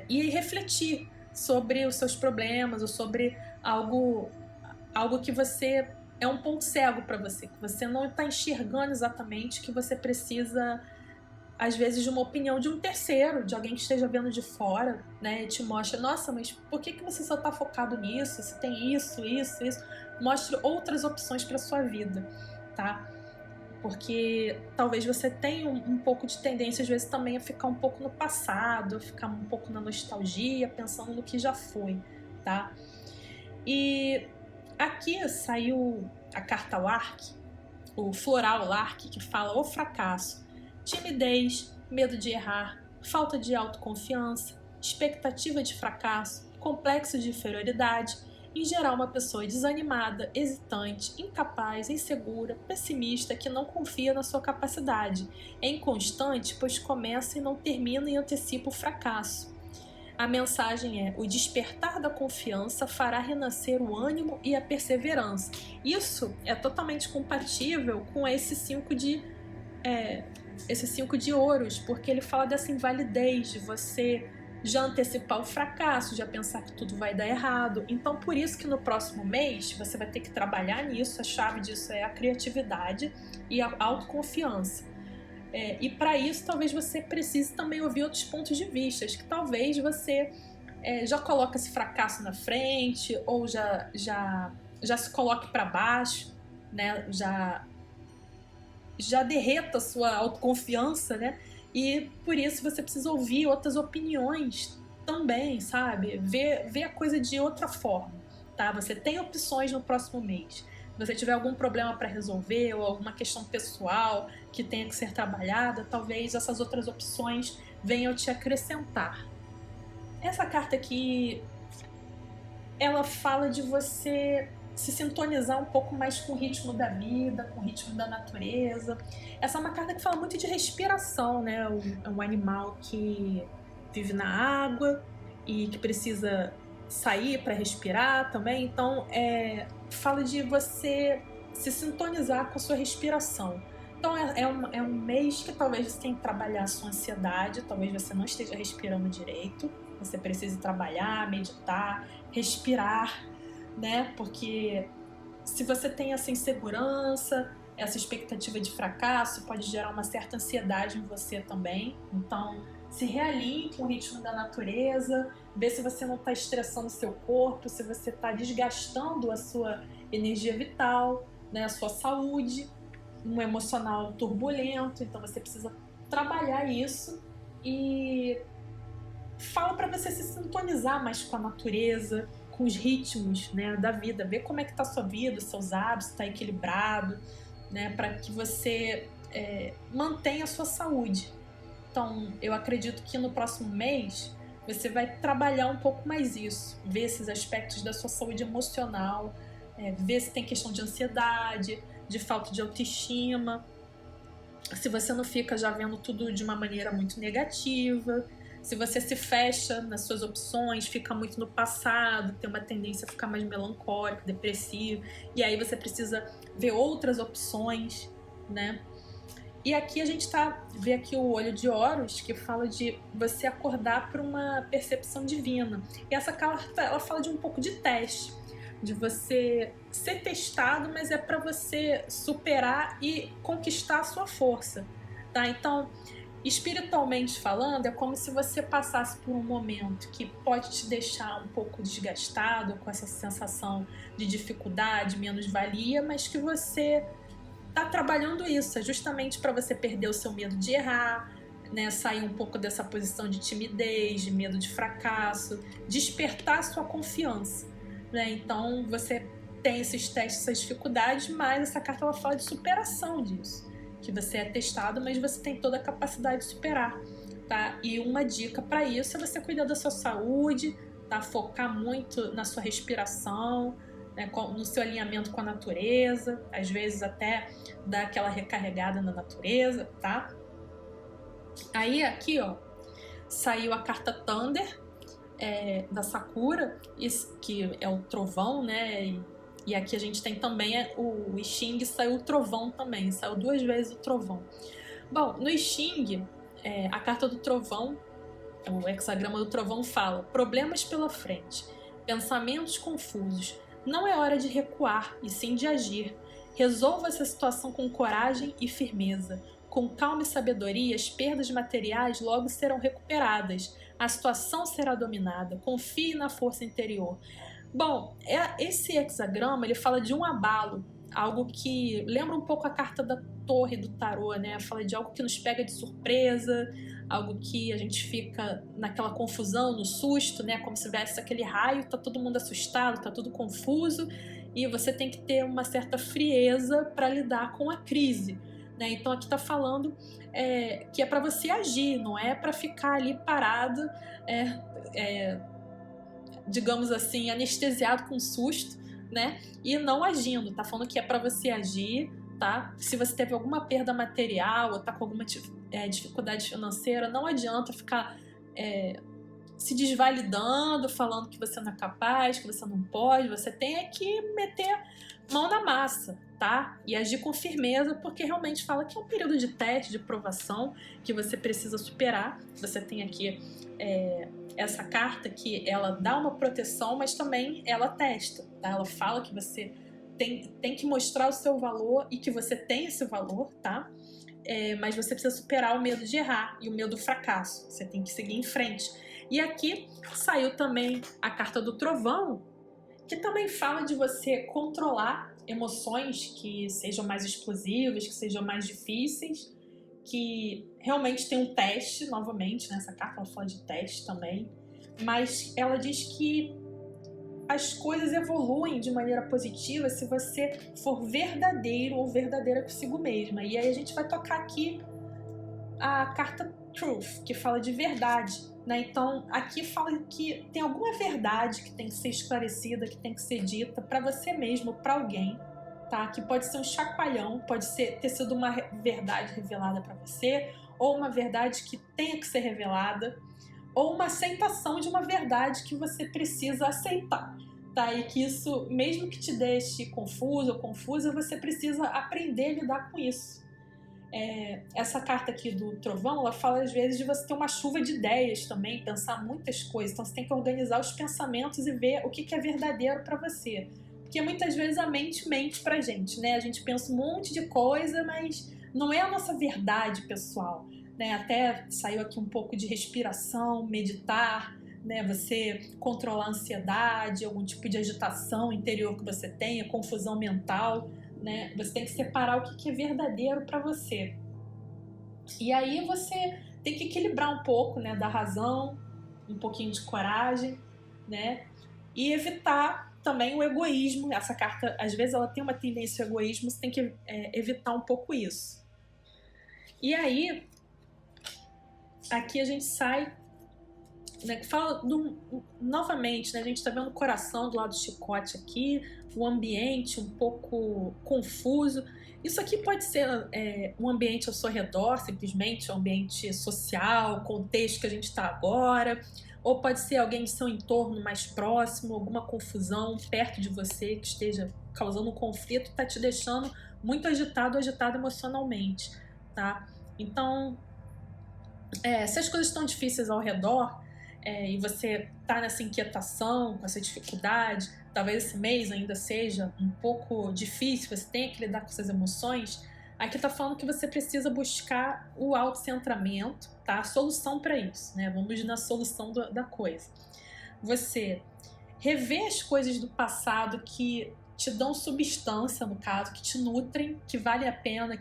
e refletir sobre os seus problemas ou sobre algo que você é um ponto cego para você, que você não está enxergando exatamente, que você precisa, às vezes, de uma opinião de um terceiro, de alguém que esteja vendo de fora, né, e te mostra, nossa, mas por que você só está focado nisso? Você tem isso. Mostre outras opções para sua vida, tá? Porque talvez você tenha um pouco de tendência, às vezes, também a ficar um pouco no passado, ficar um pouco na nostalgia, pensando no que já foi, tá? E aqui saiu a carta Lark, o floral Lark, que fala o fracasso, timidez, medo de errar, falta de autoconfiança, expectativa de fracasso, complexo de inferioridade, em geral uma pessoa desanimada, hesitante, incapaz, insegura, pessimista, que não confia na sua capacidade, é inconstante, pois começa e não termina e antecipa o fracasso. A mensagem é: o despertar da confiança fará renascer o ânimo e a perseverança. Isso é totalmente compatível com esse 5 de ouros, porque ele fala dessa invalidez, de você já antecipar o fracasso, já pensar que tudo vai dar errado. Então, por isso que no próximo mês você vai ter que trabalhar nisso. A chave disso é a criatividade e a autoconfiança. E para isso, talvez você precise também ouvir outros pontos de vista, que talvez você já coloque esse fracasso na frente, ou já se coloque para baixo, né? Já derreta a sua autoconfiança, né? E por isso você precisa ouvir outras opiniões também, sabe? Ver a coisa de outra forma, tá? Você tem opções no próximo mês. Se você tiver algum problema para resolver ou alguma questão pessoal que tenha que ser trabalhada, talvez essas outras opções venham te acrescentar. Essa carta aqui, ela fala de você se sintonizar um pouco mais com o ritmo da vida, com o ritmo da natureza. Essa é uma carta que fala muito de respiração, né? É um animal que vive na água e que precisa sair para respirar também. Então, fala de você se sintonizar com a sua respiração. Então é um mês que talvez você tenha que trabalhar a sua ansiedade, talvez você não esteja respirando direito, você precise trabalhar, meditar, respirar, né? Porque se você tem essa insegurança, essa expectativa de fracasso, pode gerar uma certa ansiedade em você também. Então, se realinhe com o ritmo da natureza, vê se você não está estressando o seu corpo, se você está desgastando a sua energia vital, né, a sua saúde, um emocional turbulento. Então você precisa trabalhar isso e fala para você se sintonizar mais com a natureza, com os ritmos, né, da vida, ver como é que tá a sua vida, os seus hábitos, está equilibrado, né, para que você mantenha a sua saúde. Então, eu acredito que no próximo mês você vai trabalhar um pouco mais isso, ver esses aspectos da sua saúde emocional, ver se tem questão de ansiedade, de falta de autoestima, se você não fica já vendo tudo de uma maneira muito negativa, se você se fecha nas suas opções, fica muito no passado, tem uma tendência a ficar mais melancólico, depressivo, e aí você precisa ver outras opções, né? E aqui a gente vê aqui o olho de Horus, que fala de você acordar para uma percepção divina. E essa carta, ela fala de um pouco de teste, de você ser testado, mas é para você superar e conquistar a sua força, tá? Então, espiritualmente falando, é como se você passasse por um momento que pode te deixar um pouco desgastado, com essa sensação de dificuldade, menos-valia, mas que você tá trabalhando isso, é justamente para você perder o seu medo de errar, né? Sair um pouco dessa posição de timidez, de medo de fracasso, despertar a sua confiança, né? Então você tem esses testes, essas dificuldades, mas essa carta ela fala de superação disso, que você é testado, mas você tem toda a capacidade de superar, tá? E uma dica para isso é você cuidar da sua saúde, tá? Focar muito na sua respiração, né? No seu alinhamento com a natureza, às vezes até dar aquela recarregada na natureza, tá? Aí aqui, ó, saiu a carta Thunder, da Sakura, que é o trovão, né? E aqui a gente tem também o I Ching, saiu o trovão também, saiu 2 vezes o trovão. Bom, no I Ching, a carta do trovão, o hexagrama do trovão fala: problemas pela frente, pensamentos confusos, não é hora de recuar e sim de agir. Resolva essa situação com coragem e firmeza. Com calma e sabedoria, as perdas materiais logo serão recuperadas. A situação será dominada. Confie na força interior. Bom, esse hexagrama ele fala de um abalo, algo que lembra um pouco a carta da torre do tarô, né? Fala de algo que nos pega de surpresa, algo que a gente fica naquela confusão, no susto, né? Como se tivesse aquele raio, tá todo mundo assustado, tá tudo confuso, e você tem que ter uma certa frieza para lidar com a crise, né? Então aqui tá falando que é para você agir, não é para ficar ali parado, digamos assim, anestesiado com susto, né? E não agindo. Tá falando que é para você agir, tá? Se você teve alguma perda material ou tá com alguma dificuldade financeira, não adianta ficar se desvalidando, falando que você não é capaz, que você não pode. Você tem que meter mão na massa, tá? E agir com firmeza, porque realmente fala que é um período de teste, de provação, que você precisa superar. Você tem aqui essa carta que ela dá uma proteção, mas também ela testa, tá? Ela fala que você tem que mostrar o seu valor e que você tem esse valor, tá? Mas você precisa superar o medo de errar e o medo do fracasso. Você tem que seguir em frente. E aqui saiu também a carta do trovão, que também fala de você controlar emoções que sejam mais explosivas, que sejam mais difíceis, que realmente tem um teste, novamente, nessa carta ela fala de teste também, mas ela diz que as coisas evoluem de maneira positiva se você for verdadeiro ou verdadeira consigo mesma. E aí a gente vai tocar aqui a carta Truth, que fala de verdade, né? Então aqui fala que tem alguma verdade que tem que ser esclarecida, que tem que ser dita para você mesmo, para alguém, tá? Que pode ser um chacoalhão, pode ter sido uma verdade revelada para você, ou uma verdade que tenha que ser revelada, ou uma aceitação de uma verdade que você precisa aceitar, tá? E que isso, mesmo que te deixe confuso ou confusa, você precisa aprender a lidar com isso. Essa carta aqui do trovão, ela fala às vezes de você ter uma chuva de ideias também, pensar muitas coisas. Então você tem que organizar os pensamentos e ver o que é verdadeiro para você. Porque muitas vezes a mente mente pra gente, né? A gente pensa um monte de coisa, mas não é a nossa verdade pessoal, né? Até saiu aqui um pouco de respiração, meditar, né? Você controlar a ansiedade, algum tipo de agitação interior que você tenha, confusão mental, né? Você tem que separar o que é verdadeiro para você. E aí você tem que equilibrar um pouco, né, da razão, um pouquinho de coragem, né? E evitar também o egoísmo. Essa carta, às vezes, ela tem uma tendência ao egoísmo, você tem que evitar um pouco isso. E aí, aqui a gente sai, né, que fala novamente, né, a gente está vendo o coração do lado do chicote aqui, o ambiente um pouco confuso. Isso aqui pode ser um ambiente ao seu redor, simplesmente um ambiente social, contexto que a gente está agora, ou pode ser alguém de seu entorno mais próximo, alguma confusão perto de você que esteja causando um conflito, está te deixando muito agitado ou agitada emocionalmente, tá? Então, se as coisas estão difíceis ao redor, e você tá nessa inquietação, com essa dificuldade, talvez esse mês ainda seja um pouco difícil, você tenha que lidar com essas emoções, aqui tá falando que você precisa buscar o autocentramento, tá? A solução para isso, né? Vamos na solução da coisa. Você rever as coisas do passado que te dão substância, no caso, que te nutrem, que vale a pena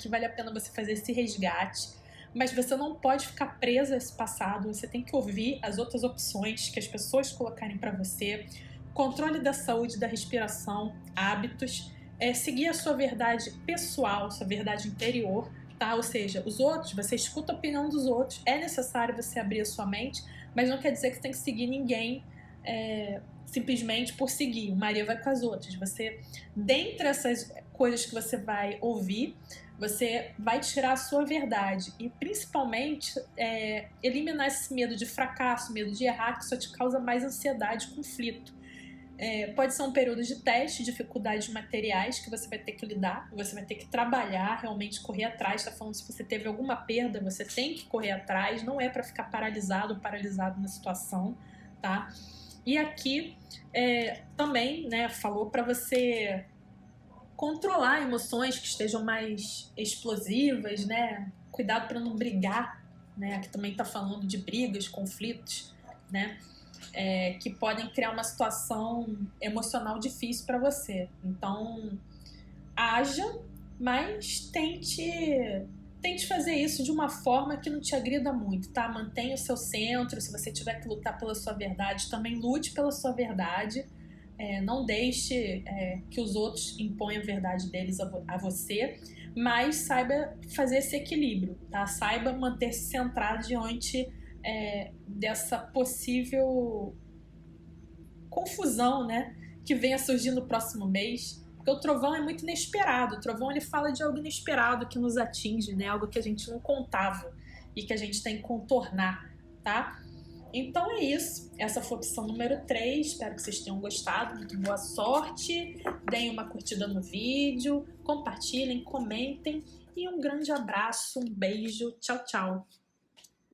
você fazer esse resgate. Mas você não pode ficar presa a esse passado, você tem que ouvir as outras opções que as pessoas colocarem para você, controle da saúde, da respiração, hábitos, seguir a sua verdade pessoal, sua verdade interior, tá? Ou seja, os outros, você escuta a opinião dos outros, é necessário você abrir a sua mente, mas não quer dizer que você tem que seguir ninguém simplesmente por seguir, Maria vai com as outras. Você, dentre essas coisas que você vai ouvir, você vai tirar a sua verdade e principalmente eliminar esse medo de fracasso, medo de errar, que só te causa mais ansiedade e conflito. Pode ser um período de teste, dificuldades materiais que você vai ter que lidar, você vai ter que trabalhar, realmente correr atrás. Está falando, se você teve alguma perda, você tem que correr atrás, não é para ficar paralisado ou paralisado na situação, tá? E aqui também, né, falou para você controlar emoções que estejam mais explosivas, né? Cuidado para não brigar, né? Aqui também está falando de brigas, conflitos, né? Que podem criar uma situação emocional difícil para você. Então, haja, mas tente fazer isso de uma forma que não te agrida muito, tá? Mantenha o seu centro. Se você tiver que lutar pela sua verdade, também lute pela sua verdade. Não deixe que os outros imponham a verdade deles a você, mas saiba fazer esse equilíbrio, tá? Saiba manter-se centrado diante dessa possível confusão, né, que venha surgir no próximo mês, porque o trovão é muito inesperado. O trovão, ele fala de algo inesperado que nos atinge, né, algo que a gente não contava e que a gente tem que contornar, tá? Então é isso, essa foi a opção número 3, espero que vocês tenham gostado, muito boa sorte, deem uma curtida no vídeo, compartilhem, comentem e um grande abraço, um beijo, tchau, tchau!